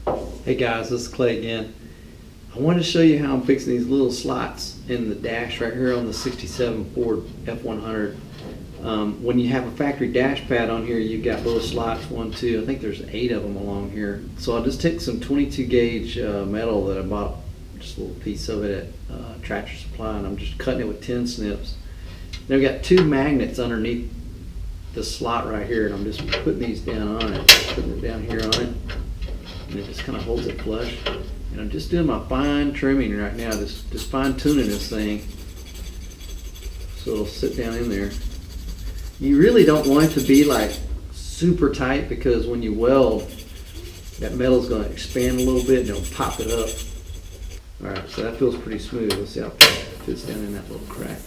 Hey guys, this is Clay again. I wanted to show you how I'm fixing these little slots in the dash right here on the 67 Ford F100. When you have a factory dash pad on here, you've got little slots, 1, 2, I think there's 8 of them along here. So I just took some 22 gauge metal that I bought, just a little piece of it at Tractor Supply, and I'm just cutting it with 10 snips. Then I've got 2 magnets underneath the slot right here, and I'm just putting these down on it, putting it down here on it. And it just kind of holds it flush. And I'm just doing my fine trimming right now, just fine tuning this thing so it'll sit down in there. You really don't want it to be like super tight, because when you weld, that metal's going to expand a little bit and it'll pop it up. Alright, so that feels pretty smooth. Let's see how it fits down in that little crack.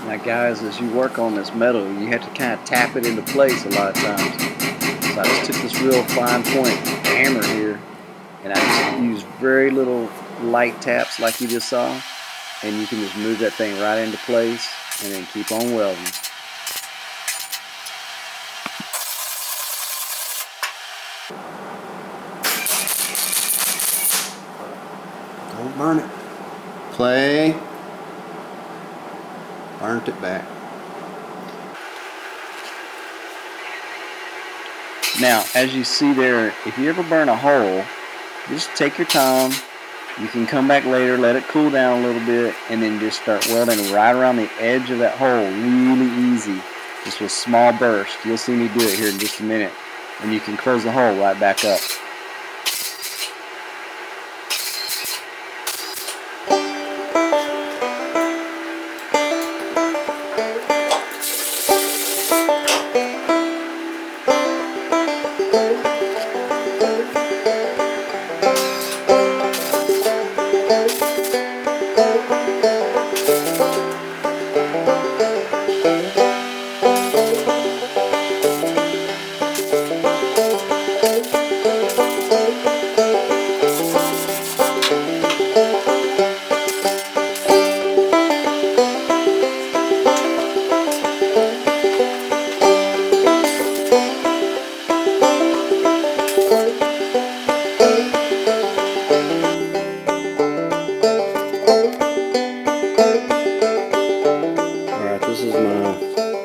Now guys, as you work on this metal, you have to kind of tap it into place a lot of times. So I just took this real fine point hammer here, and I just used very little light taps like you just saw, and you can just move that thing right into place and then keep on welding. Don't burn it. Clay. Burnt it back. Now, as you see there, if you ever burn a hole, just take your time. You can come back later, let it cool down a little bit, and then just start welding right around the edge of that hole, really easy. Just with small bursts. You'll see me do it here in just a minute. And you can close the hole right back up.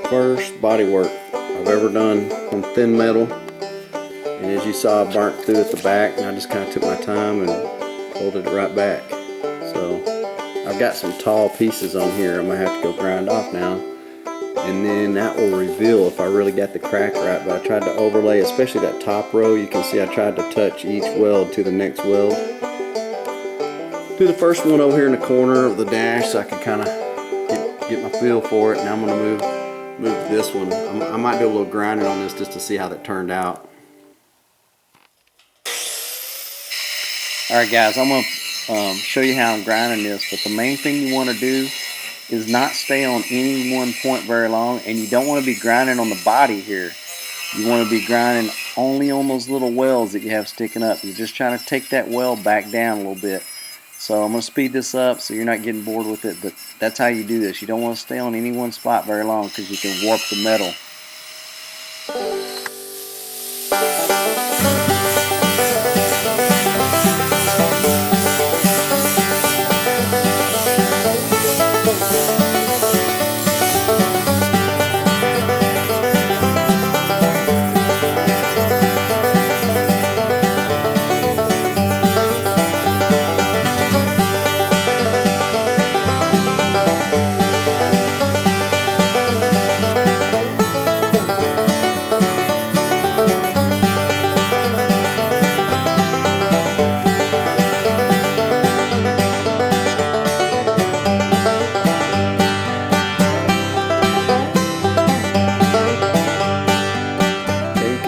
First body work I've ever done on thin metal, and as you saw, I burnt through at the back, and I just kind of took my time and folded it right back. So I've got some tall pieces on here I'm gonna have to go grind off now, and then that will reveal if I really got the crack right. But I tried to overlay, especially that top row. You can see I tried to touch each weld to the next weld. Do the first one over here in the corner of the dash so I can kind of get my feel for it. Now I'm gonna move this one. I might do a little grinding on this just to see how that turned out. Alright guys, I'm going to show you how I'm grinding this, but the main thing you want to do is not stay on any one point very long, and you don't want to be grinding on the body here. You want to be grinding only on those little welds that you have sticking up. You're just trying to take that weld back down a little bit. So I'm going to speed this up so you're not getting bored with it, but that's how you do this. You don't want to stay on any one spot very long because you can warp the metal.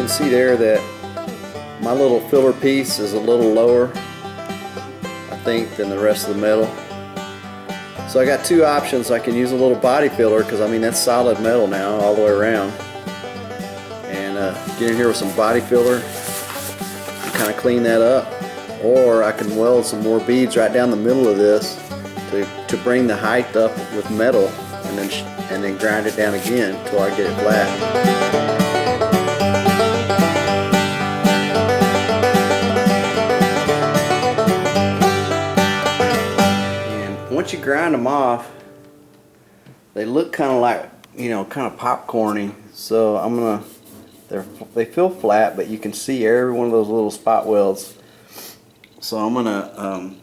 See there that my little filler piece is a little lower, I think, than the rest of the metal. So I got two options. I can use a little body filler, because I mean that's solid metal now all the way around, and get in here with some body filler and kind of clean that up, or I can weld some more beads right down the middle of this to bring the height up with metal, and then grind it down again until I get it flat. Once you grind them off, they look kind of like, you know, kind of popcorny. So I'm gonna, they feel flat, but you can see every one of those little spot welds. So I'm gonna,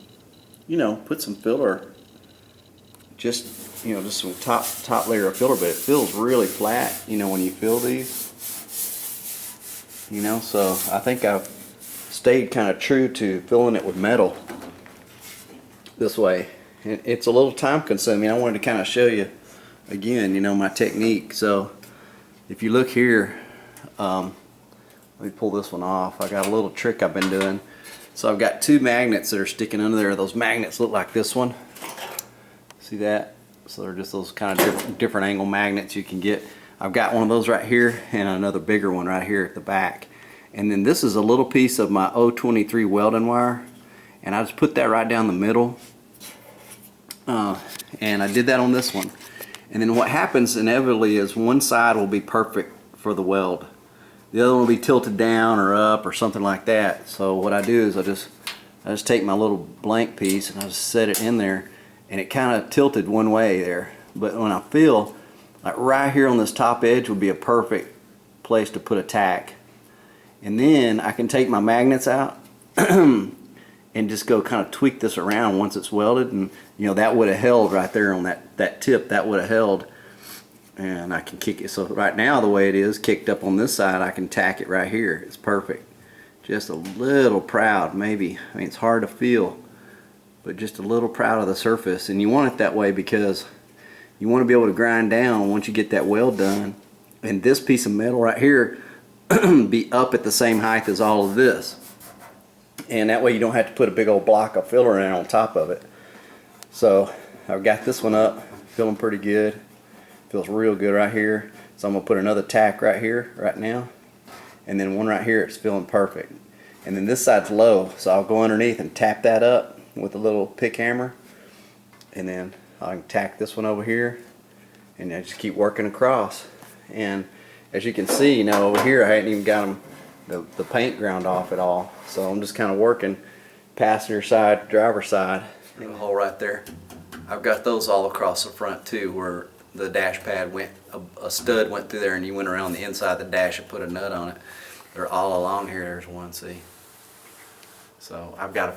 you know, put some filler, just, you know, just some top layer of filler, but it feels really flat, you know, when you fill these. You know, so I think I've stayed kind of true to filling it with metal this way. It's a little time consuming. I wanted to kind of show you again, you know, my technique. So if you look here, let me pull this one off. I got a little trick I've been doing. So I've got two magnets that are sticking under there. Those magnets look like this one. See that? So they're just those kind of different angle magnets you can get. I've got one of those right here and another bigger one right here at the back. And then this is a little piece of my 023 welding wire, and I just put that right down the middle. And I did that on this one. And then what happens inevitably is one side will be perfect for the weld. The other one will be tilted down or up or something like that. So what I do is I just take my little blank piece and I just set it in there, and it kind of tilted one way there. But when I feel like right here on this top edge would be a perfect place to put a tack. And then I can take my magnets out and just go kind of tweak this around once it's welded, and you know that would have held right there on that tip. That would have held, and I can kick it. So right now the way it is kicked up on this side, I can tack it right here. It's perfect. Just a little proud, maybe. I mean, it's hard to feel, but just a little proud of the surface. And you want it that way because you want to be able to grind down once you get that weld done, and this piece of metal right here be up at the same height as all of this. And that way you don't have to put a big old block of filler in on top of it. So I've got this one up, feeling pretty good. Feels real good right here. So I'm gonna put another tack right here, right now. And then one right here, it's feeling perfect. And then this side's low, so I'll go underneath and tap that up with a little pick hammer. And then I can tack this one over here, and I just keep working across. And as you can see, you know, over here I hadn't even got them the paint ground off at all. So I'm just kind of working passenger side, driver side. And the hole right there. I've got those all across the front too, where the dash pad went, a stud went through there and you went around the inside of the dash and put a nut on it. They're all along here. There's one, see. So I've got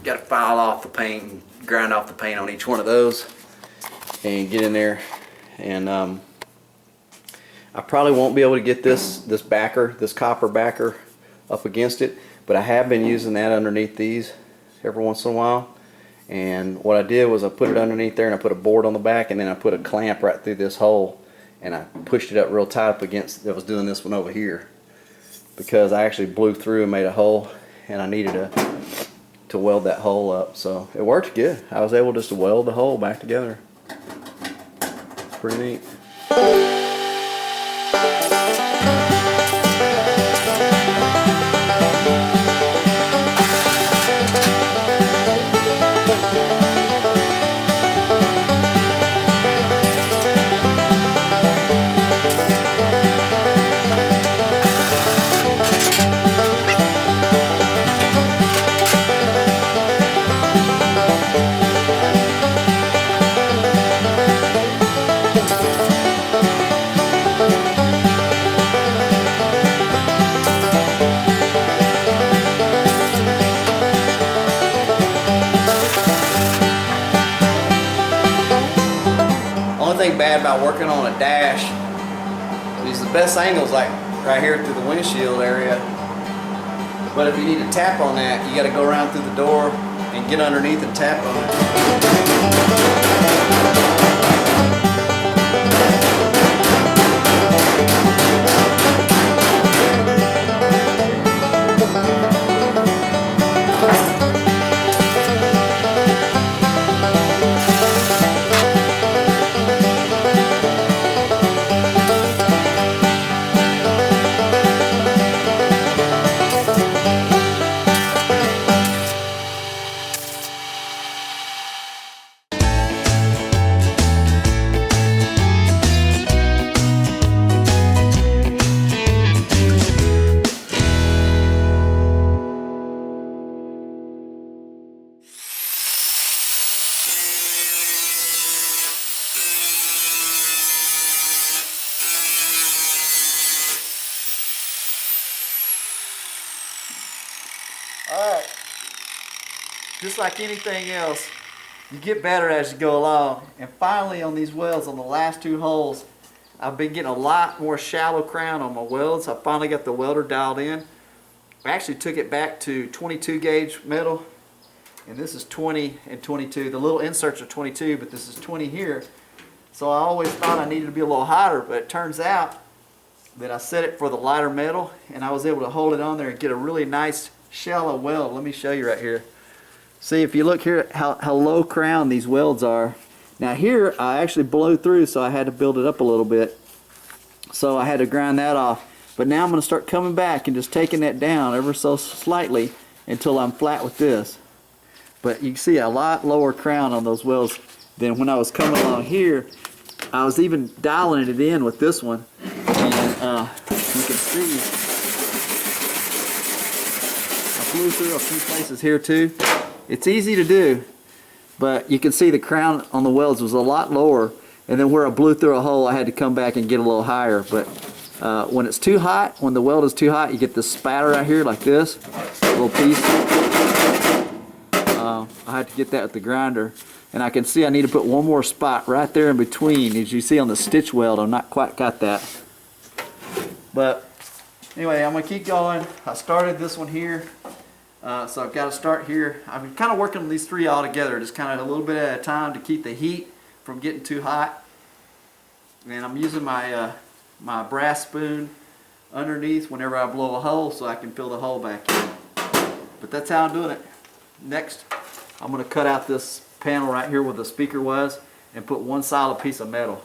to file off the paint, grind off the paint on each one of those, and get in there. And I probably won't be able to get this backer, this copper backer, up against it, but I have been using that underneath these every once in a while. And what I did was I put it underneath there, and I put a board on the back, and then I put a clamp right through this hole, and I pushed it up real tight up against. I was doing this one over here because I actually blew through and made a hole, and I needed to weld that hole up. So it worked good. I was able just to weld the hole back together. It's pretty neat. thing bad about working on a dash is the best angles like right here through the windshield area. But if you need to tap on that, you got to go around through the door and get underneath and tap on it. Alright, just like anything else, you get better as you go along. And finally on these welds, on the last two holes, I've been getting a lot more shallow crown on my welds. I finally got the welder dialed in. I actually took it back to 22 gauge metal, and this is 20 and 22. The little inserts are 22, but this is 20 here. So I always thought I needed to be a little hotter, but it turns out that I set it for the lighter metal, and I was able to hold it on there and get a really nice shallow weld. Let me show you right here. See, if you look here how low crown these welds are. Now here I actually blow through, so I had to build it up a little bit. So I had to grind that off. But now I'm going to start coming back and just taking that down ever so slightly until I'm flat with this. But you can see a lot lower crown on those welds than when I was coming along here. I was even dialing it in with this one. And you can see blew through a few places here too. It's easy to do, but you can see the crown on the welds was a lot lower, and then where I blew through a hole I had to come back and get a little higher. But when it's too hot, when the weld is too hot, you get this spatter right here like this little piece. I had to get that with the grinder, and I can see I need to put one more spot right there in between. As you see on the stitch weld, I'm not quite got that. But anyway, I'm gonna keep going. I started this one here. So I've got to start here. I've been kind of working on these three all together, just kind of a little bit at a time to keep the heat from getting too hot. And I'm using my my brass spoon underneath whenever I blow a hole so I can fill the hole back in. But that's how I'm doing it. Next, I'm going to cut out this panel right here where the speaker was and put one solid piece of metal.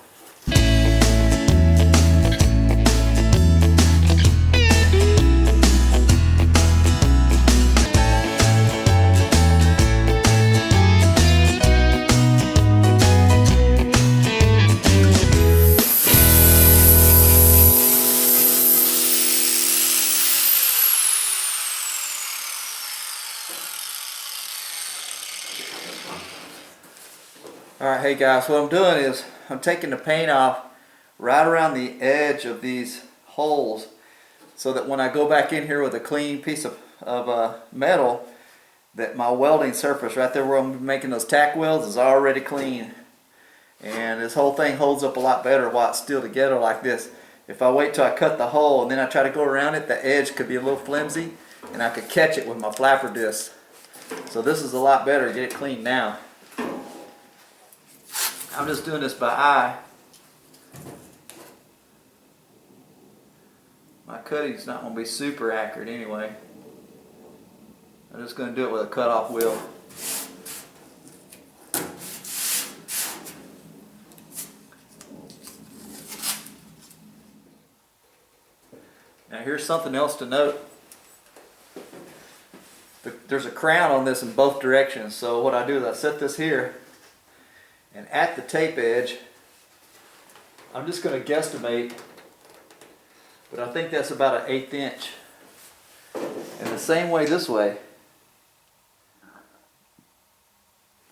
Alright, hey guys, what I'm doing is I'm taking the paint off right around the edge of these holes so that when I go back in here with a clean piece of metal, that my welding surface right there where I'm making those tack welds is already clean. And this whole thing holds up a lot better while it's still together like this. If I wait till I cut the hole and then I try to go around it, the edge could be a little flimsy and I could catch it with my flapper disc. So this is a lot better to get it clean now. I'm just doing this by eye. My cutting's not going to be super accurate anyway. I'm just going to do it with a cut-off wheel. Now here's something else to note. There's a crown on this in both directions, so what I do is I set this here, and at the tape edge, I'm just going to guesstimate, but I think that's about an 1/8 inch. And the same way this way,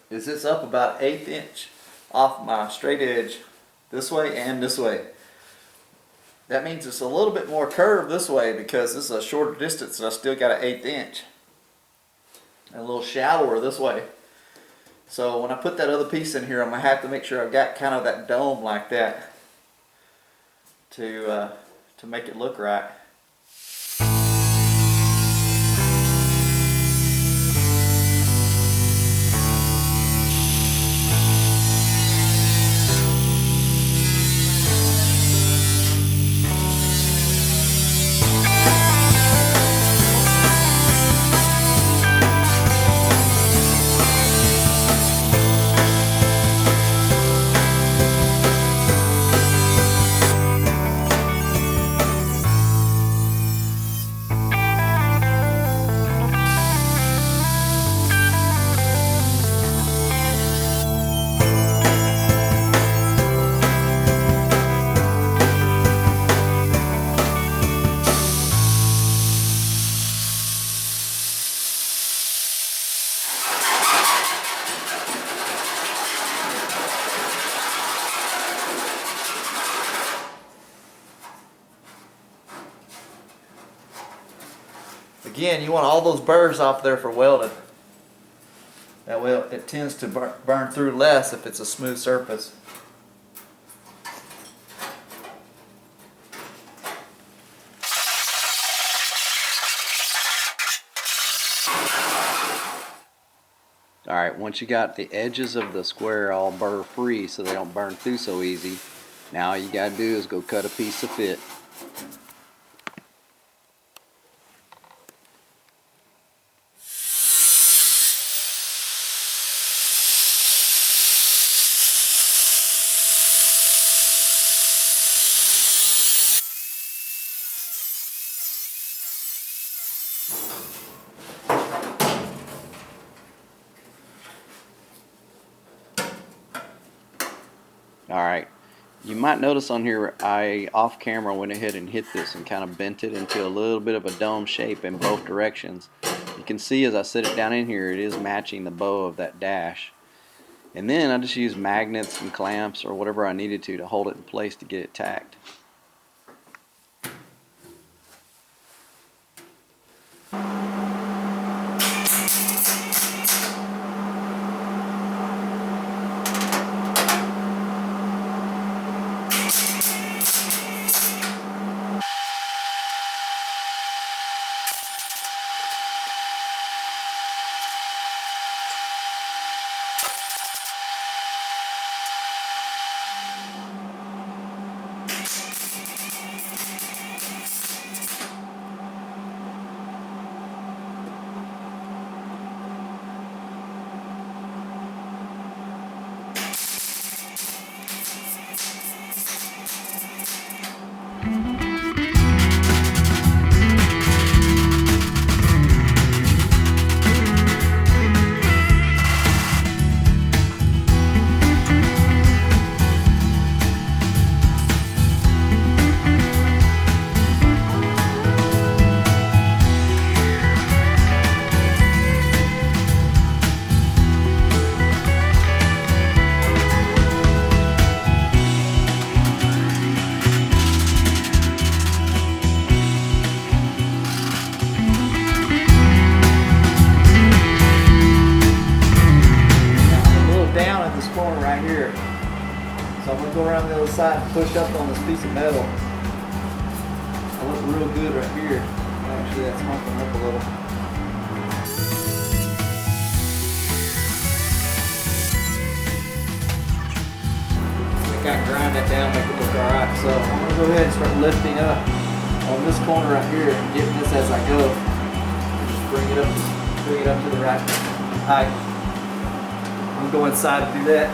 is it's up about 1/8 inch off my straight edge this way and this way. That means it's a little bit more curved this way because this is a shorter distance and I still got an 1/8 inch. And a little shallower this way. So when I put that other piece in here, I'm gonna have to make sure I've got kind of that dome like that to make it look right. Again, you want all those burrs off there for welding. That way it tends to burn through less if it's a smooth surface. Alright, once you got the edges of the square all burr free so they don't burn through so easy, now all you gotta do is go cut a piece to fit. Alright, you might notice on here I off camera went ahead and hit this and kind of bent it into a little bit of a dome shape in both directions. You can see as I sit it down in here, it is matching the bow of that dash. And then I just use magnets and clamps or whatever I needed to hold it in place to get it tacked. So I'm going to go around the other side and push up on this piece of metal. I look real good right here. Actually, that's humping up a little. I think I can grind that down, make it look alright. So I'm going to go ahead and start lifting up on this corner right here and getting this as I go. Just bring it up to the right height. I'm going to go inside and do that.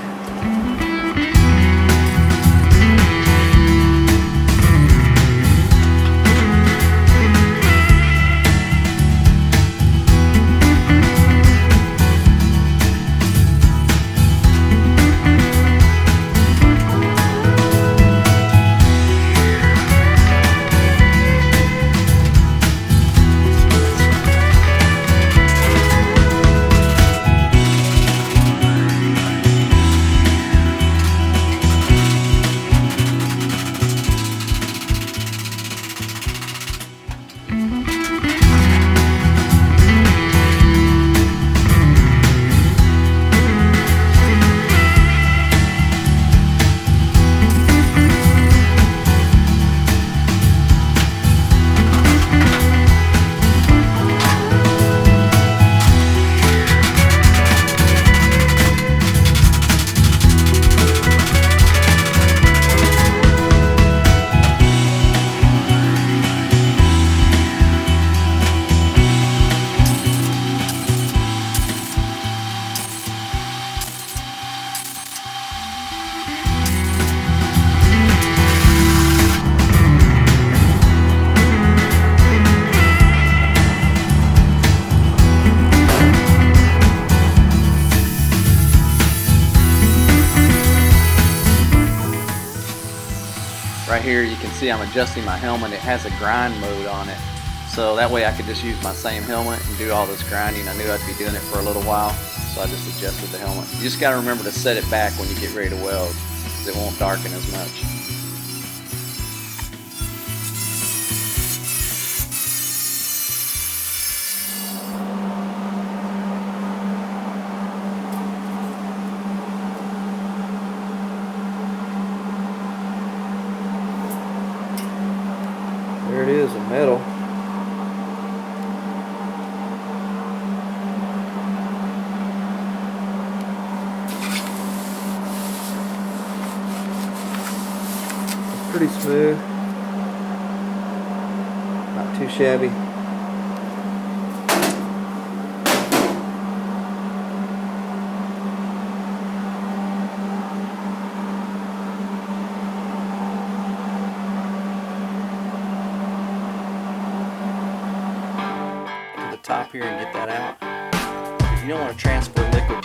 here, you can see I'm adjusting my helmet. It has a grind mode on it. So that way I could just use my same helmet and do all this grinding. I knew I'd be doing it for a little while, so I just adjusted the helmet. You just gotta remember to set it back when you get ready to weld, because it won't darken as much. There it is, a metal. It's pretty smooth. Not too shabby. Top here and get that out, because you don't want to transfer liquid